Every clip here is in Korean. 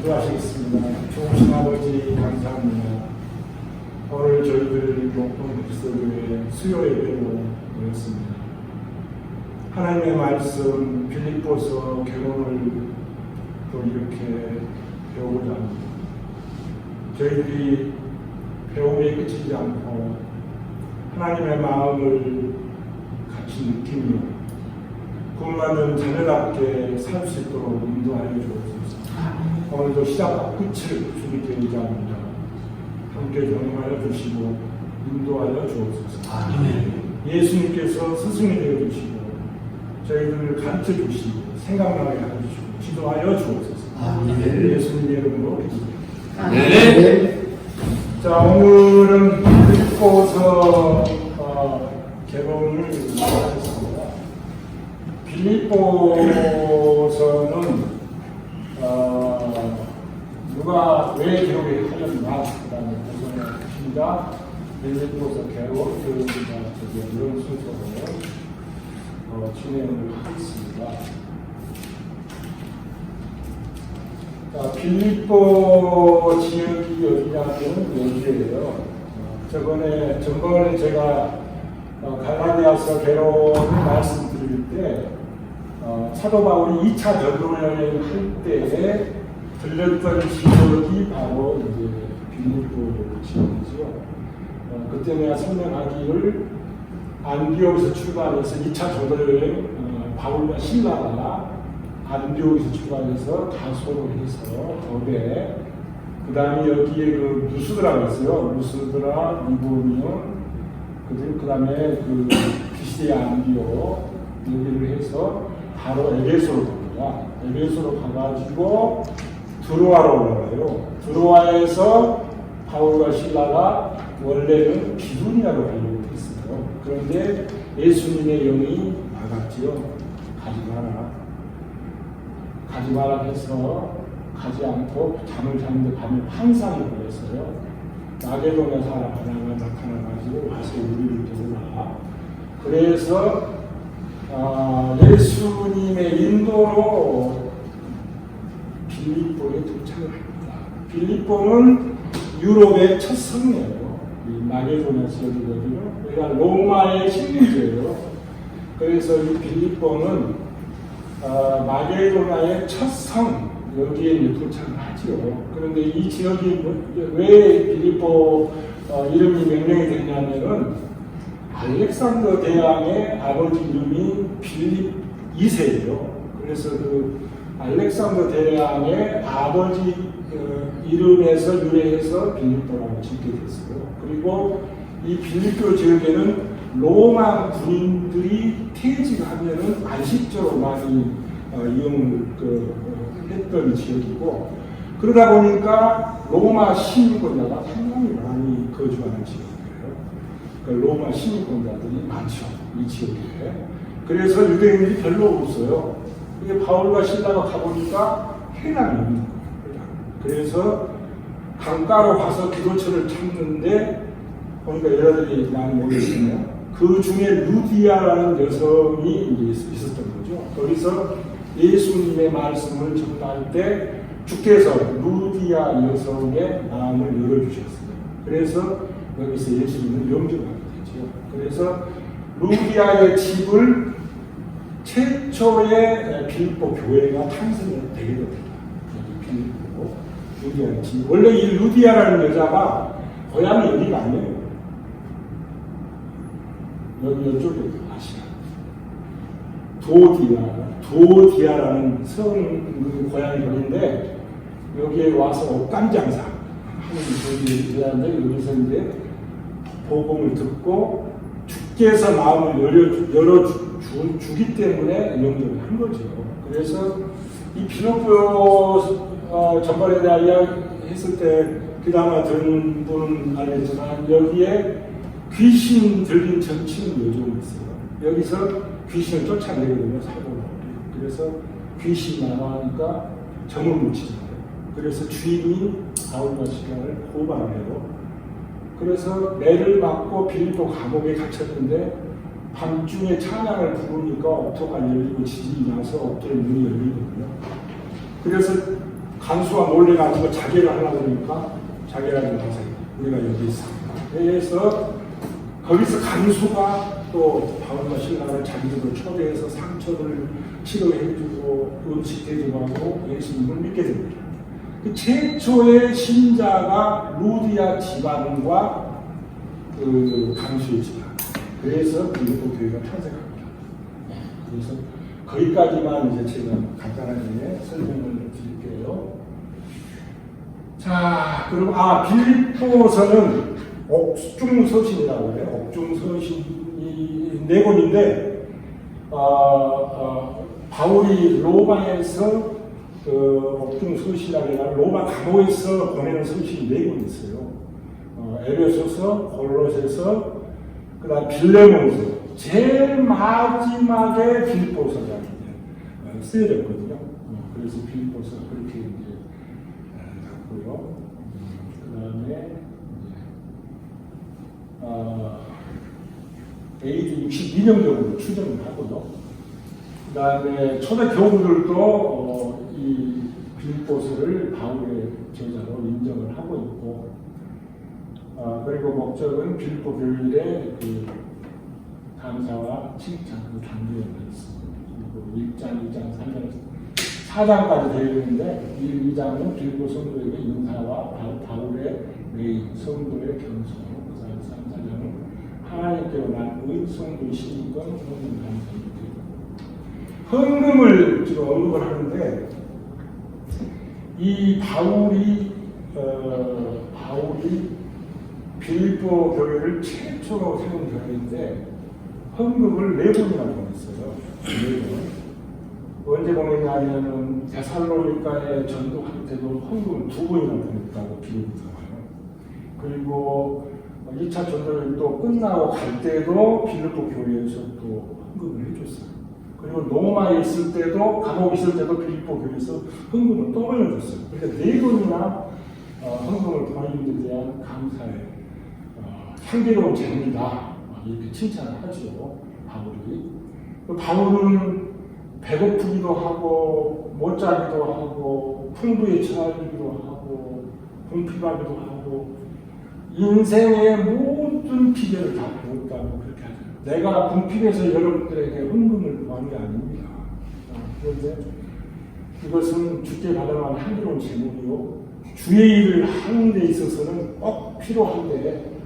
기도하시겠습니다. 좋으신 아버지 감사합니다. 오늘 저희들 목동 그리스도교회 수요 예배로 모였습니다. 하나님의 말씀 빌립보서 결론을 또 이렇게 배우고자 합니다. 저희들이 배움에 그치지 않고 하나님의 마음을 같이 느끼며 구원받은 자녀답게 살 수 있도록 인도하여 주옵소서. 오늘도 시작과 끝을 주님께 의지합니다. 함께 경험하여 주시고 인도하여 주옵소서. 예수님께서 스승이 되어 주시고 저희들을 가르쳐 주시고 생각나게 하여 주시고 기도하여 주옵소서. 예수님의 이름으로 기도합니다. 자, 오늘은 빌립보서 개론을 하겠습니다. 빌립보서는 누가 왜 기록을 하였나 그다음에 구성을 하십니다. 빌립보서 개론 이런 순서로 진행을 하겠습니다. 자, 빌립보 지역이 어디냐면 여기에요. 전번에 제가 갈라디아서 개론을 말씀드릴 때 사도 바울이 2차 전도여행을 할 때에 들렸던 지역이 바로 이제 빌립보 지역이죠. 그때 내가 설명하기를 안디옥에서 출발해서 2차 전도여행 바울과 실라가 안디옥에서 출발해서 다소로 해서 더베 그 다음에 여기에 그 루스드라가 있어요. 루스드라, 리보니온 그 다음에 그 피시디아 안디옥 여기를 해서 바로 에베소로 갑니다. 에베소로 가가지고 드로아로 올라가요. 드로아에서 바울과 실라가 원래는 비두니아로 가려고 했어요. 그런데 예수님의 영이 나갔지요. 가지 마라 해서 가지 않고 잠을 자는데 밤에 환상이 보였어요. 마게도냐 사람 하나가 나타나가지고 와서 우리를 도우라. 그래서 예수님의 인도로 빌립보에 도착을 합니다. 빌립보는 유럽의 첫 성이에요. 이 마게도냐 지역이거든요. 여기가 로마의 식민지예요. 그래서 이 빌립보는 마게도냐의 첫 성, 여기에 도착을 하죠. 그런데 이 지역이 왜 빌립보 이름이 명명이 됐냐면은 알렉산더 대왕의 아버지 이름이 빌립 2세예요. 그래서 그 알렉산더 대왕의 아버지 이름에서 유래해서 빌립보라고 짓게 됐어요. 그리고 이 빌립보 지역에는 로마 군인들이 퇴직하면은 안식처로 많이 이용을 했던 지역이고, 그러다 보니까 로마 시민권자가 상당히 많이 거주하는 지역이에요. 그러니까 로마 시민권자들이 많죠, 이 지역에. 그래서 유대인들이 별로 없어요. 이게 바울과 실라가 가보니까 해남이 있는 거예요. 그래서 강가로 가서 기도처를 찾는데 보니까 여자들이 많이 모였잖아요. 그 중에 루디아라는 여성이 이제 있었던 거죠. 거기서 예수님의 말씀을 전할 때 주께서 루디아 여성의 마음을 열어주셨어요. 그래서 여기서 예수님을 영접하게 되죠. 그래서 루디아의 집을 최초의 빌립보 교회가 탄생이 되게 됩니다. 빌립보 루디아의 집. 원래 이 루디아라는 여자가 고향이 여기가 아니에요. 여기 이쪽에 아시아 도디아라는 성 고향이 거기인데 여기에 와서 옷감 장사 하는 저기 여자인데 여기서 이제 복음을 듣고 주께서 마음을 열어주기 때문에 영접을 한 거죠. 그래서 이 빌립보 전번에 내가 이야기했을 때 그나마 들은 분은 알겠지만 여기에 귀신 들린 정치는 요즘이 있어요. 여기서 귀신을 쫓아내거든요, 사고로. 그래서 귀신 나가니까 점을 묻히잖아요. 그래서 주인이 바울과 실라를 고발해요. 그래서 매를 맞고 빌립보 감옥에 갇혔는데 밤중에 찬양을 부르니까 옥토가 열리고 지진이 나서 옥토의 문이 열리거든요. 그래서 간수가 몰래 가지고 자결을 하려고 그러니까 자결하지 마세요. 우리가 여기 있습니다. 그래서 거기서 간수가 또 바울과 신라를 자기들을 초대해서 상처를 치료해주고 음식해주고 예수님을 믿게 됩니다. 그 최초의 신자가 루디아 집안과 그 간수의 집안. 그래서 빌립보 교회가 탄생합니다. 그래서 거기까지만 이제 제가 간단하게 설명을 드릴게요. 자, 그럼 빌립보서는 옥중서신이라고 해요. 옥중서신이 네 권인데, 바울이 로마에서 옥중서신이라고 해서 로마 감옥에서 보내는 서신이 네 권 있어요. 에베소서, 골로새서, 그다음 빌레몬서, 제일 마지막에 빌립보서가 쓰여졌거든요. 그래서 빌립보서 그렇게 이제 갔고요. 그다음에 AD 62년경으로 추정을 하고요. 그다음에 초대 교우들도 이 빌립보서를 바울의 저자로 인정을 하고 있고, 그리고 목적은 빌립보 교회의 그 감사와 칭찬 그 단계에 있습니다. 그리고 1장, 2장, 3장, 4장까지 되어 있는데 이 2장은 빌립보 성도에게 인사와 바울의 메인 성도의 겸손, 그 다음 3, 4장은 하나님께로 난 성도의 신임권, 헌금 감사입니다. 헌금을 지금 언급을 하는데 이 바울이 빌립보 교회를 최초로 세운 교회인데 헌금을 4번이나 보냈어요. 4번. 언제 보냈냐면은 데살로니가에 전도할 때도 헌금을 2번이나 보냈다고 기록이 나와요. 그리고 2차 전도를 또 끝나고 갈 때도 빌립보 교회에서 또 헌금을 해줬어요. 그리고 로마에 있을 때도, 감옥에 있을 때도 빌립보 교회에서 헌금을 또 보내줬어요. 그러니까 4번이나 헌금을 보내는 데 대한 감사의 향기로운 재능이다. 이렇게 칭찬을 하죠. 바울은 배고프기도 하고 못 자기도 하고 풍부에 처하기도 하고 궁핍하기도 하고 인생의 모든 피해를 다 배웠다고 그렇게 하죠. 내가 궁핍해서 여러분들에게 헌금을 구한 게 아닙니다. 그런데 이것은 주께 받아만 향기로운 제목이요, 주의 일을 하는 데 있어서는 꼭 필요한데,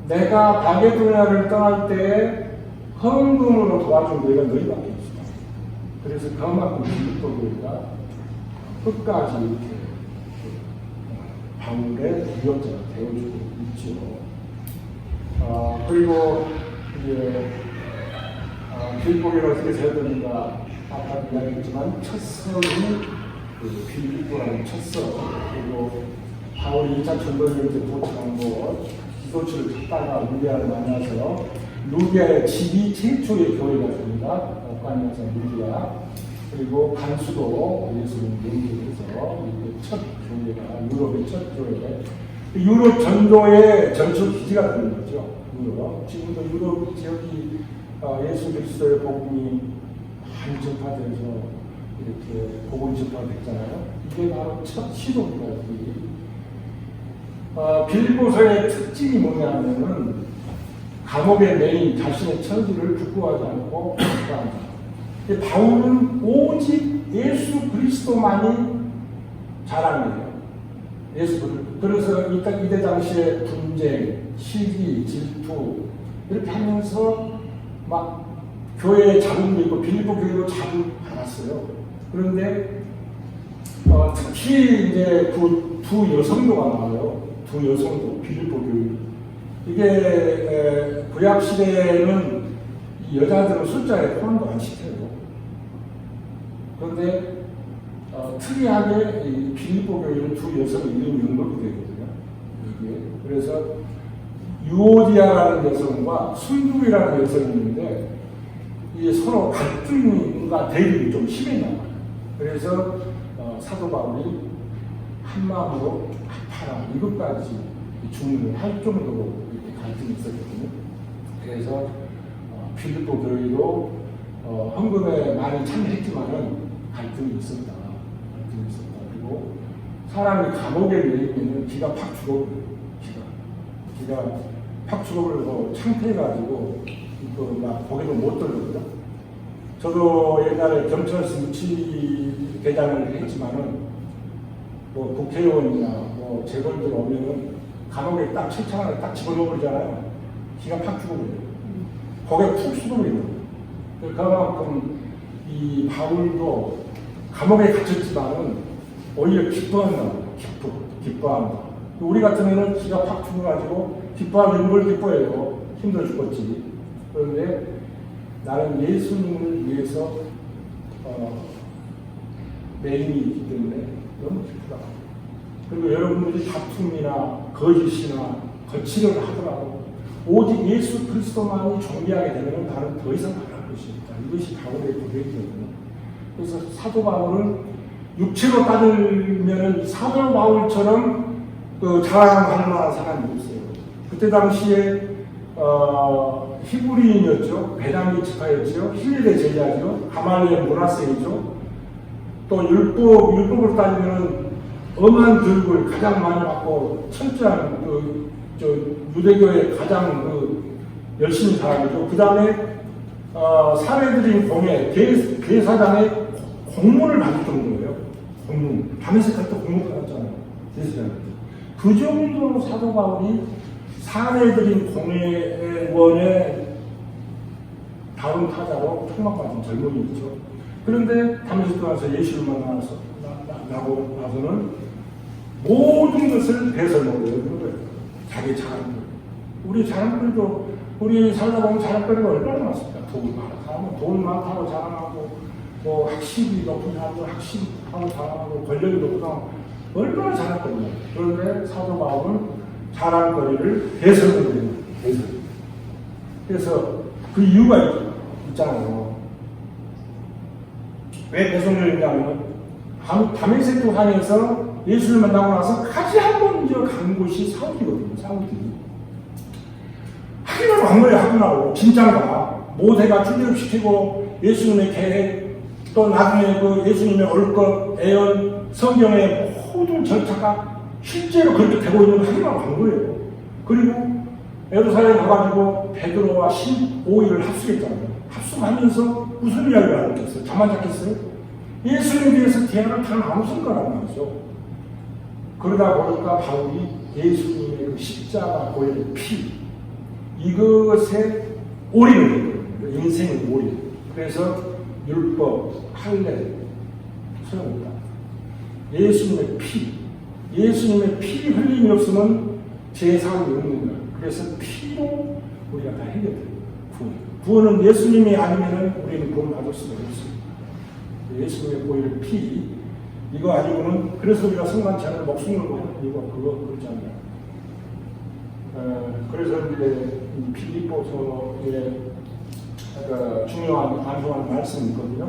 내가 마게도냐를 떠날 때 헌금으로 도와준 내가 너희밖에 없어. 그래서 그만큼 빌립보 교회가 끝까지 이렇게 바울의 유역자가 되어주고 있죠. 그리고 이제 빌립보 교회가 어떻게 되었는가 아까 이야기했지만 첫 성이 빌립보라는 첫 성, 그리고 바울이 2차 전도여행에 도착한 곳, 기도처를 찾다가 루디아를 만나서 루디아의 집이 최초의 교회가 됩니다. 관여사 루디아. 그리고 간수도 예수님 연결해서 첫 교회가, 유럽의 첫 교회, 유럽 전도의 전초 기지가 되는 거죠. 유럽. 지금도 유럽 지역이 예수 그리스도의 복음이 많이 전파돼서 이렇게 복음 전파됐잖아요. 이게 바로 첫 시도입니다. 빌립보서의 특징이 뭐냐면은 감옥의 메인 자신의 처지를 부끄러워하지 않고 감사합니다. 바울은 오직 예수 그리스도만이 자랑이에요. 예수 그리스도. 그래서 이때 당시에 분쟁, 시기, 질투 이렇게 하면서 막 교회에 자금도 있고 빌립보 교회로 자금 받았어요. 그런데 특히 이제 두 여성도가 나와요. 두 여성도 빌립보 교회. 이게 구약 시대에는 여자들은 숫자에 포함도 안 시켜요. 그런데 특이하게 이 빌립보 교회는 두 여성이 이름이 연결이 되거든요. 이게 그래서 유오디아라는 여성과 순두이라는 여성이 있는데 이게 서로 갈등과 대립이 좀 심했나 봐요. 그래서 사도 바울이 한 마음으로 아파라 이것까지 주문을 할 정도로 이렇게 갈등이 있었거든요. 그래서 빌립보 교회도 헌금에 많이 참여했지만은 갈등이 있었다. 그리고 사람이 감옥에 내리면 기가 팍 죽어버려요. 기가 팍 죽어버려서 창피해가지고 막 거기도 못 들거든요. 저도 옛날에 경찰서 무치 대장을 했지만은 뭐 국회의원이나 뭐 재벌들 오면은 감옥에 딱 철창 안에 딱 집어넣어버리잖아요. 기가 팍 죽어버려요. 거기에 푹 죽어버려요. 그만큼 이 바울도 감옥에 갇혔지만은 오히려 기뻐한다고. 기뻐한다. 우리 같으면은 기가 팍 죽어가지고 기뻐하는 걸 기뻐해요. 힘들어 죽었지. 그런데 나는 예수님을 위해서 매임이 있기 때문에 너무 기쁘다. 그리고 여러분들이 다툼이나 거짓이나 거칠을 하더라도 오직 예수 그리스도만이 존귀하게 되면 나는 더 이상 바랄 것이 없다. 이것이 바울의 고백이거든요. 그래서 사도 바울은 육체로 따지면 사도 바울처럼 자랑할 만한 사람이 없어요. 그때 당시에 히브리인이었죠. 베냐민 지파였죠. 힐리의 제자죠. 가말리엘 문하세이죠. 또 율법으로 따지면 엄한 교육을 가장 많이 받고 철저한 유대교의 가장 열심히 사람이죠. 그 다음에 사례들인 공회 대사장의 공문을 받을 정도예요. 공문. 다메섹 갈 때 공문 받았잖아요. 대사장. 그 정도로 사도 바울이 사례들인 공회원의 다운 타자로 총망받은 젊은이죠. 그런데 다메섹 가서 예수를 만나고 나서는 모든 것을 배설먹어요. 그런 자기 자랑거리. 우리 자랑거리도 우리 살다 보면 자랑거리가 얼마나 많습니까? 돈 많다고 돈 많다고 자랑하고 뭐 학식이 높은 사람들 학식하고 자랑하고 권력이 높은 사람 얼마나 자랑거리냐. 그런데 사도 바울은 자랑거리를 배설먹어요. 배설. 그래서 그 이유가 있잖아요. 왜 배설먹냐면 다메섹 도상에서 예수를 만나고 나서 가장 먼저 간 곳이 사우디거든요. 사우디. 하기만 한 거예요. 하기만. 진짜가. 모세가 출애굽시키고 예수님의 계획 또 나중에 그 예수님의 올 것 애언 성경의 모든 절차가 실제로 그렇게 되고 있는 걸 하기만 한 거예요. 그리고 예루살렘 가가지고 베드로와 15일을 합숙했잖아요. 합숙하면서 무슨 이야기를 하겠어요? 잠만 잤겠어요? 예수님에 대해서 대화를 다 나눴을 거란 말이죠. 그러다 보니까 바울이 예수님의 그 십자가 보혈의 피 이것에 올인을 했거든요. 인생의 올인. 그래서 율법, 할례 소용없다. 예수님의 피 흘림이 없으면 제사가 없는 거예요. 그래서 피로 우리가 다 해결돼요. 구원은 예수님이 아니면 우리는 구원 받을 수가 없습니다. 예수님의 보혈의 피 이거 아니고는 그래서 우리가 성만찬을 목숨을 하는 이유가 그렇잖아요. 그래서 이제 필리포서의 중요한 간소한 말씀이 있거든요.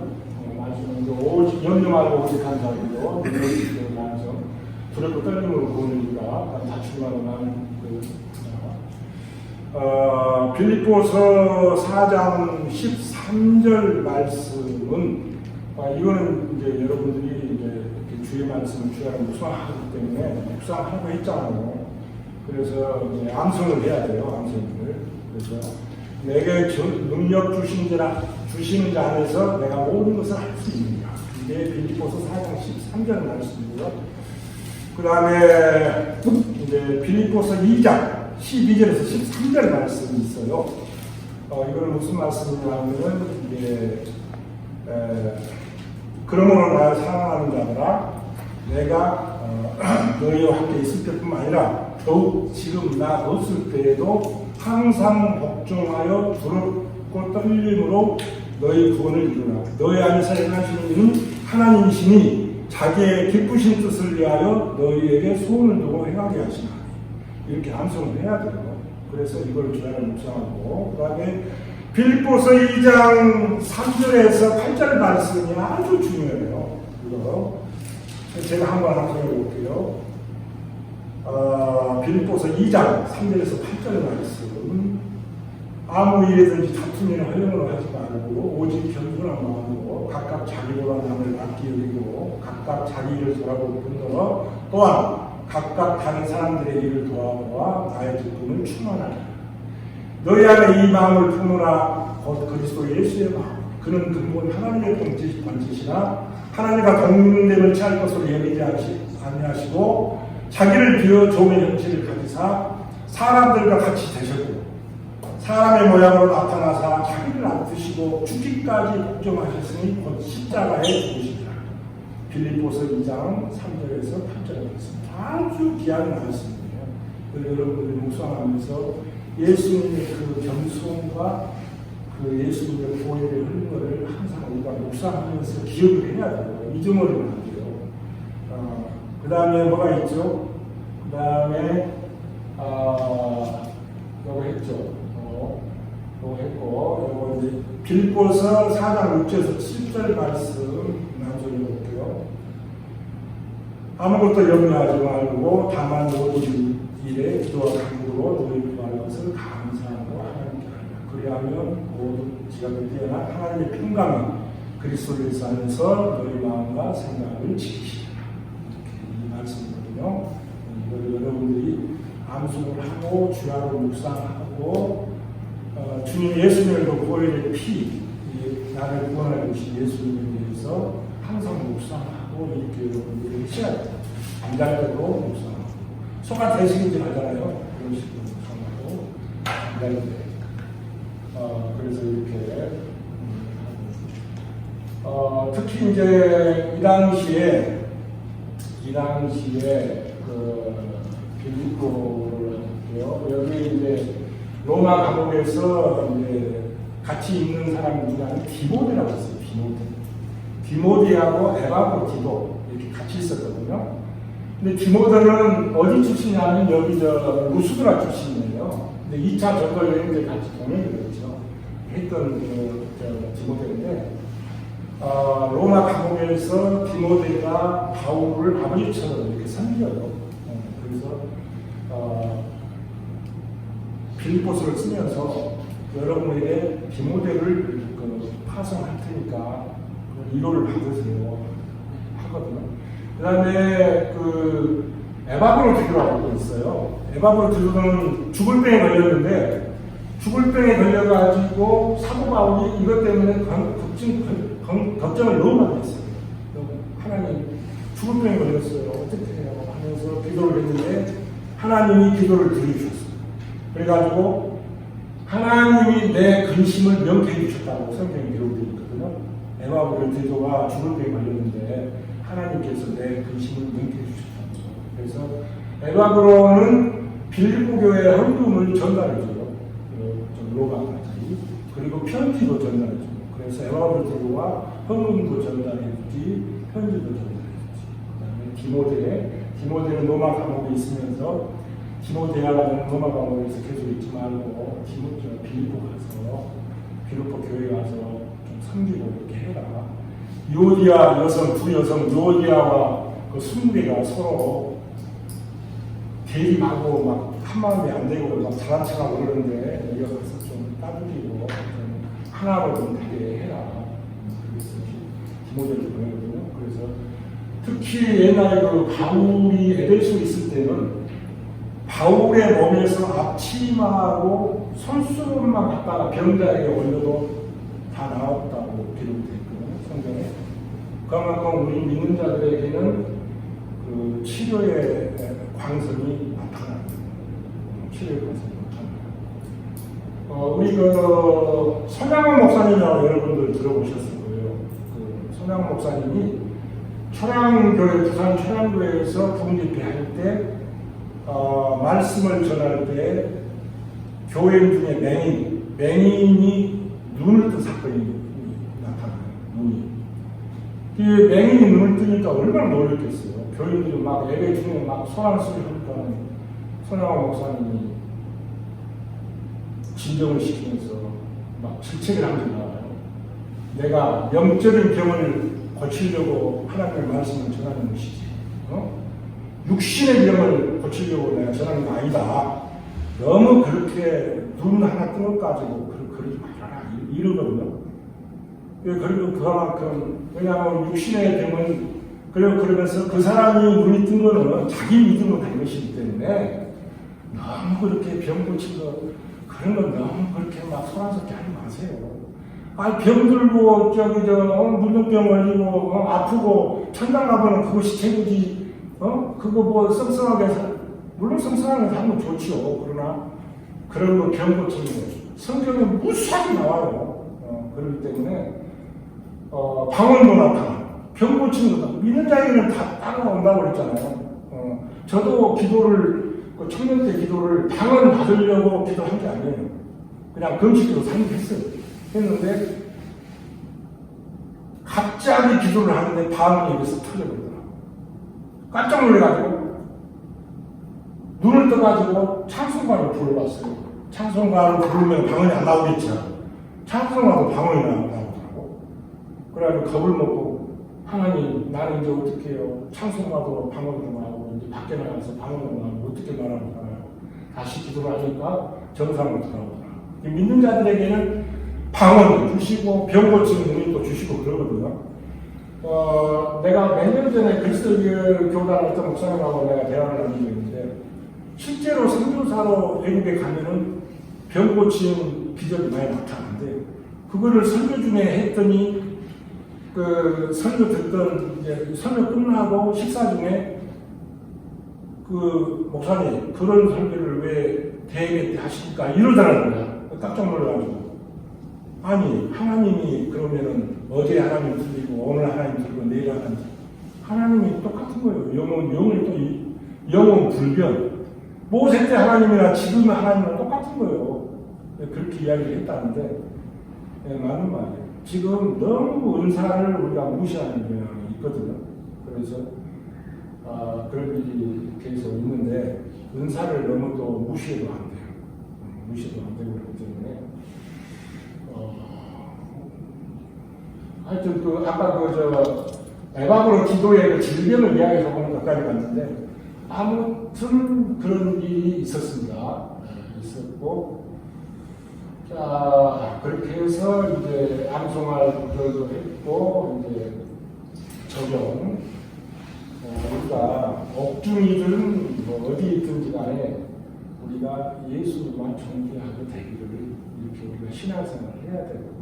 말씀은 오직 염려 말고 오직 간사하기로 너희들 말씀 두렵고 떨림으로 보내니까 다출마로 나는 빌립보서 4장 13절 말씀은 이거는 이제 여러분들이 이제 주의 말씀을 주야로 묵상하기 때문에 묵상하고 했잖아요. 그래서 이제 암송을 해야 돼요. 암송을. 그래서 내게 능력 주시는 자 안에서 내가 모든 것을 할 수 있느냐. 이게 빌립보서 4장 13절 말씀이고요. 그 다음에 이제 빌립보서 2장 12절에서 13절 말씀이 있어요. 이거는 무슨 말씀이냐면은 이제 그러므로 나를 사랑하는 자들아 내가 너희와 함께 있을 때뿐만 아니라 더욱 지금 나 없을 때에도 항상 복종하여 두렵고 떨림으로 너희 구원을 이루라. 너희 안에서 행하시는 이는 하나님이시니 자기의 기쁘신 뜻을 위하여 너희에게 소원을 두고 행하게 하시나. 이렇게 암송을 해야 돼요. 그래서 이걸 주야를 묵상하고 그 다음에 빌립보서 2장 3절에서 8절 말씀이 아주 중요해요. 이거 제가 한번 암송해 볼게요. 빌립보서 2장 3절에서 8절 말씀 아무 일에든지 다툼이나 허용을 하지 말고 오직 겸손한 마음으로 각각 자기보다 남을 아끼 여기고 각각 자기 일을 돌아볼 뿐더러 또한 각각 다른 사람들의 일을 도와보아 나의 기쁨을 충만하라. 너희 안에 이 마음을 품으라. 곧 그리스도 예수의 마음. 그는 근본 하나님의 번짓이나 하나님과 동등됨을 취할 것으로 여기지 아니하시고 자기를 비워 종의 형체를 가지사 사람들과 같이 되셨고 사람의 모양으로 나타나사 자기를 안 드시고 죽기까지 복종하셨으니 곧 십자가에 죽으시리라. 빌립보서 2장 3절에서 8절에 있습니다. 아주 귀한 말씀이에요. 여러분들이 묵상하면서 예수님의 그 겸손과 그 예수님의 보혈의 흘림을 항상 우리가 묵상하면서 기억을 해야 돼요. 잊어버리면 안 돼요. 그 다음에 뭐가 있죠? 그 다음에 요거 했죠. 요거 했고, 요거 이제 빌립보서 4장 6절에서 7절 말씀 나중에 볼게요. 아무것도 염려하지 말고 다만 모든 일에 기도와 간구로 너희 구할 것을 감사하고 하나님께 하라. 그리하면 모든 지각을 뛰어나 하나님의 평강이 그리스도를 안에서 너희 마음과 생각을 지키시라. 이렇게 이 말씀이거든요. 이걸 여러분들이 암송을 하고 주야로 묵상하고 주님 예수님의 보혈의 피, 나를 구원하여 주신 예수님에 대해서 항상 묵상하고 이렇게 여러분들이 해야 돼요. 안달대로 묵상하고 소가 대식인지 알잖아요. 그런 식으로 묵상하고 안달대. 그래서 이렇게 특히 이제 이 당시에 그 빌립보를 할게요. 여기 이제 로마 감옥에서 이제 같이 있는 사람 중에 디모데라고 있어요. 디모데하고 에바고디도 이렇게 같이 있었거든요. 근데 디모데는 어디 출신이냐면 여기 루스드라 출신이에요. 근데 2차 전도 여행 때 같이 동행을 했죠. 했던 디모데인데 로마 감옥에서 디모데가 바울을 아버지처럼 이렇게 섬겨요. 그래서 빌립보서를 쓰면서 여러분에게 디모데를 파송할 테니까 위로를 받으세요 하거든요. 그 다음에 그 에바브로디도라고 있어요. 에바브로디도는 죽을 병에 걸렸는데 죽을 병에 걸려가지고 사도 바울이 이것 때문에 걱정을 너무 많이 했어요. 하나님 죽을 병에 걸렸어요. 어떻게 해요? 하면서 기도를 했는데 하나님이 기도를 들어주셨어요. 그래가지고 하나님이 내 근심을 명쾌해 주셨다고 성경에 기록되어 있거든요. 에바브로디도가 죽을 병에 걸렸는데 하나님께서 내 근심을 명쾌해 주셨다고. 그래서 에바브로는 빌립보 교회의 헌금을 전달해줘요. 로마까지. 그리고 편지도 전달해줘요. 그래서 에바브로디도가 헌금도 전달해주지 편지도 전달해주지. 그 다음에 디모데는 로마 감옥에 있으면서 디모데야라는 로마 감옥에서 계속 있지 말고 빌립보 교회 가서 좀 섬기고 이렇게 해라. 요디아 여성, 두 여성 요디아와 그 순비가 서로 대립하고 막 한마음이 안 되고 막 잘난 척하고 그러는데 여기 가서 좀 따뜻이고 좀 하나로 좀 되게 해라. 그래서 디모데를 보내거든요. 그래서 특히 옛날에 그 바울이 에베소에 있을 때는 바울의 몸에서 앞치마하고 손수건만 갖다가 병자에게 올려도 다 나왔다고 기록되어 있거든요. 성경에. 그만큼 우리 믿는 자들에게는 그 치료의 광선이 나타납니다. 치료의 광선이 나타납니다. 우리 그 손양원 목사님이라고 여러분들 들어보셨을 거예요. 그 손양원 목사님이 초량교회, 부산 초량교회에서 부흥집회 할 때 말씀을 전할 때 교인 중에 맹인이 눈을 뜬 사건이 나타나요. 눈이. 이 맹인이 눈을 뜨니까 얼마나 놀랐겠어요. 교인들이 막 예배 중에 막 소란 소리 하니까 손양원 목사님이 진정을 시키면서 막 질책을 한 게 나와요. 내가 영적인 병을 고치려고 하나님의 말씀을 전하는 것이지. 육신의 병을 고치려고 내가 전하는 거 아니다. 너무 그렇게 눈 하나 뜨고가지고 그러지 말아라 이러거든요. 그리고 그만큼 왜냐하면 육신의 병은 그러면서 그 사람이 눈이 뜬 거는 자기 믿음으로 된 것이기 때문에 너무 그렇게 병 고치고 그런 건 너무 그렇게 막 소란스럽게 하지 마세요. 병 들고 물병 걸리고 아프고 천당 가보면 그것이 최고지. 그거 뭐 썽썽하게 해서 물론 썽썽하게 하면 좋지요. 그러나 그런 거 병 고치는 거 성경에 무수하게 나와요. 그렇기 때문에 방언도 나타나 병 고치는 거다. 믿는 자에게는 다 따라온다고 그랬잖아요. 저도 기도를 청년 때 기도를 방언 받으려고 기도한 게 아니에요. 그냥 금식으로 했는데 갑자기 기도를 하는데 방언이 여기서 터져버리더라고요. 깜짝 놀래가지고 눈을 떠가지고 찬송가를 불러봤어요. 찬송가를 부르면 방언이 안 나오겠죠. 찬송가도 방언이 나오더라고. 그래가지고 겁을 먹고 하나님 나는 이제 어떻게 해요. 찬송가도 방언으로 나오고 이제 밖에 나가서 방언으로 나오고 어떻게 말하면 하나요. 다시 기도를 하니까 정상으로 돌아오더라고요. 믿는 자들에게는 방언도 주시고 병 고치는 능력도 주시고 그러거든요. 내가 몇 년 전에 그리스도교 교단 어떤 목사님하고 내가 대화를 한 적이 있는데 실제로 선교사로 외국에 가면은 병 고치는 기적이 많이 나타나는데 그거를 설교 중에 했더니 그 설교 듣던 이제 설교 끝나고 식사 중에 그 목사님 그런 설교를 왜 대회 때 하십니까? 이러더라고요. 깜짝 놀라가지고 아니 하나님이 그러면은 어제 하나님 들리고 오늘 하나님 들리고 내일 하나님 들리고 하나님이 똑같은 거예요. 영을 또 영혼 불변 모세 때 하나님이나 지금 하나님은 똑같은 거예요. 그렇게 이야기를 했다는데 맞는 말이에요. 지금 너무 은사를 우리가 무시하는 경향이 있거든요. 그래서 그런 일이 계속 있는데 은사를 너무 또 무시해도 안 돼요. 무시해도 안 되고 그렇기 때문에 하여튼 아까 에바브로 기도의 질병을 이야기해서 보는 것까지 갔는데 아무튼 그런 일이 있었습니다. 있었고 자 그렇게 해서 이제 암송할 구절도 했고 이제 적용 우리가 옥중이든 뭐 어디 있든지 간에 우리가 예수만 존귀하게 되기를 이렇게 우리가 신앙생활을 해야 되고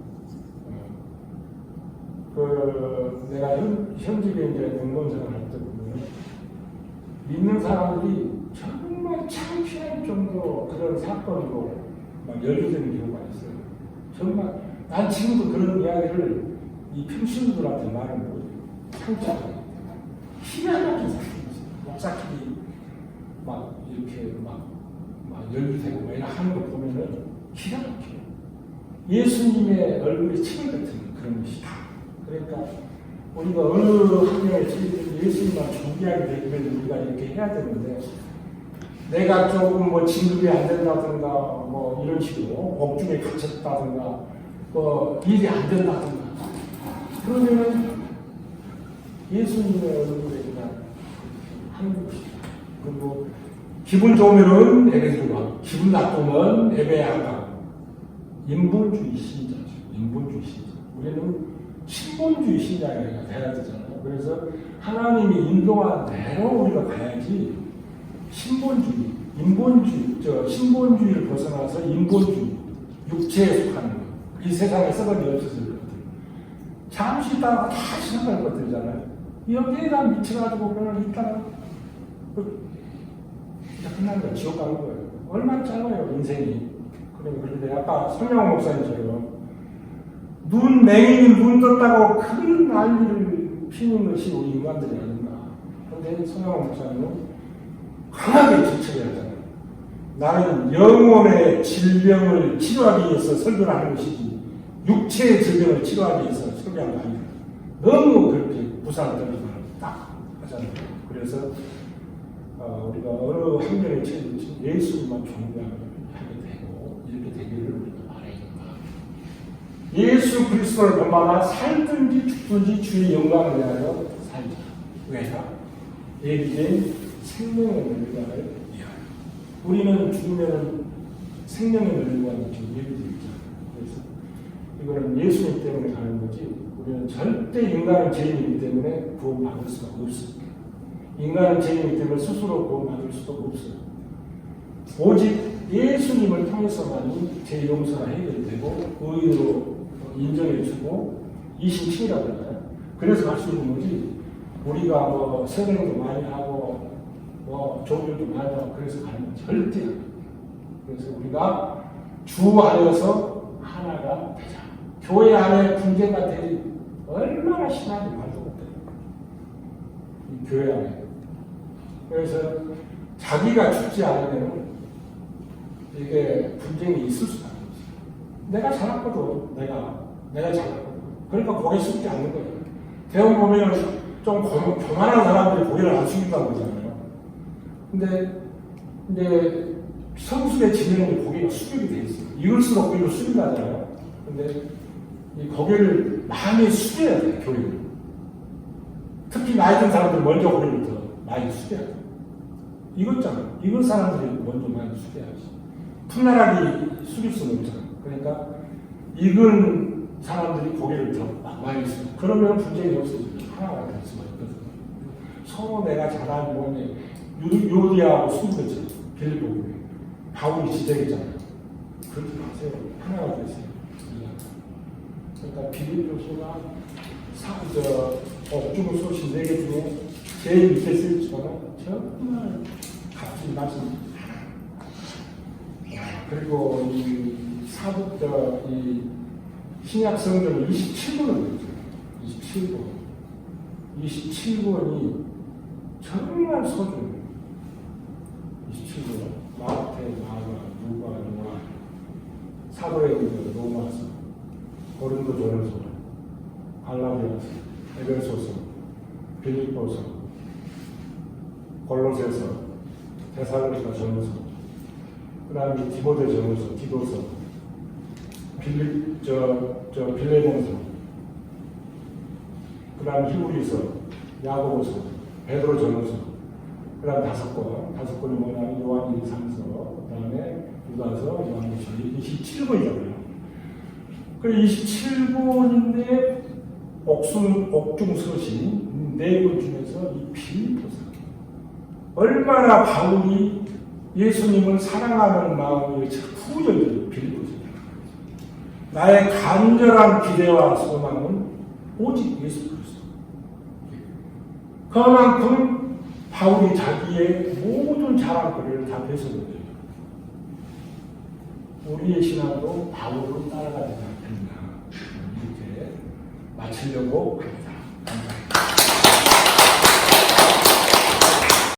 내가 현직에 이제 공무원생활 할 때 보면 믿는 사람들이 정말 창피할 정도로 그런 사건으로 막 연루되는 경우가 있어요. 정말 난 지금도 그런 이야기를 이 평신들한테 말하는 거예요. 창피하게 기가 막힌 사건이 있어요. 목사끼리 막 이렇게 막 연루되고 막 이렇게 하는 거 보면은 기가 막혀요. 예수님의 얼굴이 침 같은 그런 것이다. 그러니까 우리가 어느 환경에 처해든 예수님만 존귀하게 되면 우리가 이렇게 해야 되는데 내가 조금 뭐 진급이 안 된다든가 뭐 이런 식으로 옥중에 갇혔다든가 뭐 일이 안 된다든가 그러면은 예수님의 얼굴에 그냥 하는 것이다. 그리고 기분 좋으면은 예배드리고 하고 기분 나쁘면 예배 안 가고 인본주의 신자죠. 인본주의 신자. 우리는 신본주의 신자가 돼야 되잖아요. 그래서 하나님이 인도한 대로 우리가 가야지 신본주의, 인본주의, 신본주의를 벗어나서 인본주의, 육체에 속하는 것. 이 세상에 썩어지 없어질 것들. 잠시 있다가 다시 생각할 것들이잖아요. 여기에다 미쳐가지고 그냥 있다가 이제 끝나는 거예요. 지옥 가는 거예요. 얼마나 짧아요, 인생이. 그런데 아까 성령 목사님처럼 눈 맹인이 눈 떴다고 큰 난리를 피는 것이 우리 인간들이 아닌가. 그런데 성령 목사님은 강하게 지쳐야 하잖아요. 나는 영혼의 질병을 치료하기 위해서 설교를 하는 것이지 육체의 질병을 치료하기 위해서 설교하는 거 아니다. 너무 그렇게 부산을 떨리면 딱 하잖아요. 그래서 우리가 어느 환경에 처해든지 예수님만 존귀하게 되고 이렇게 되기를 우리가 예수 그리스도를 본받아 살든지 죽든지 주의 영광을 위하여 살자. 왜냐? 예비된 생명의 은혜를 위하여. 우리는 죽으면 생명의 논리와 지금 예비되어 있잖아요. 그래서 이거는 예수님 때문에 가는 거지, 우리는 절대 인간은 죄인이기 때문에 구원받을 수가 없어요. 인간은 죄인이기 때문에 스스로 구원받을 수도 없어요. 오직 예수님을 통해서만이 죄 용서가 해결되고 의의로 인정해주고 이심칭이라고 그러잖아요. 그래서 갈 수 있는 거지, 우리가 뭐 세례도 많이 하고 뭐 종교도 많이 하고 그래서 가는 건 절대 안 돼요. 그래서 우리가 주 안에서 하나가 되자. 교회 안에 분쟁과 대립 얼마나 심한지 말도 못해요. 이 교회 안에. 그래서 자기가 죽지 않으면 이게 분쟁이 있을 수가 없어요. 내가 잘났거든. 내가 잘났거든. 그러니까 고개 숙지 않는 거예요. 대형 보면 좀 교만한 사람들이 고개를 안 숙인다는 거잖아요. 근데 이제 성숙의 지면이 고개가 숙이게 돼 있어요. 이을수록 고개를 숙인다잖아요. 근데 이 고개를 많이 숙여야 돼요, 교육을. 특히 나이 든 사람들 먼저 고개를 더 많이 숙여야 돼요. 익었잖아요. 익은 사람들이 먼저 많이 숙여야지. 풋나라하게 숙일 수는 없잖아요. 그러니까 익은 사람들이 고개를 더 많이 숙여. 그러면 분쟁이 없어지죠. 하나가 될 수가 있거든요. 서로 내가 잘하는 뭐니 요리하고 숨겼죠. 빌리보 바울이 지적했잖아요. 그렇게 하세요. 하나가 되세요. 그러니까 빌리보서가 옥중의 소시 4개 중에 제일 밑에 쓰였지만 정말 값진 말씀. 그리고 이 신약 성경 27권을 읽죠. 27권이 정말 소중해요. 27권. 마태, 마가, 누가, 요한, 사도행전, 로마서, 고린도전서, 갈라디아서, 에베소서, 빌립보서, 골로새서, 데살로니가 전서, 그다음에 디모데 전서, 디도서, 빌레몬서, 그다음 히브리서, 야고보서, 베드로 전서, 그다음 5권이 뭐냐면 요한 1, 3서, 그다음에 유다서, 요한계시록 27권이잖아요. 그 27권인데 옥중서신 4권 중에서 이 빌립보서 얼마나 바울이 예수님을 사랑하는 마음이 후절돼요. 빌립보서. 나의 간절한 기대와 소망은 오직 예수 그리스도. 그만큼 바울이 자기의 모든 자랑거리를 다 뺏어버려요. 우리의 신앙도 바울을 따라가야 되지 않겠나 이렇게 마치려고 합니다. 감사합니다.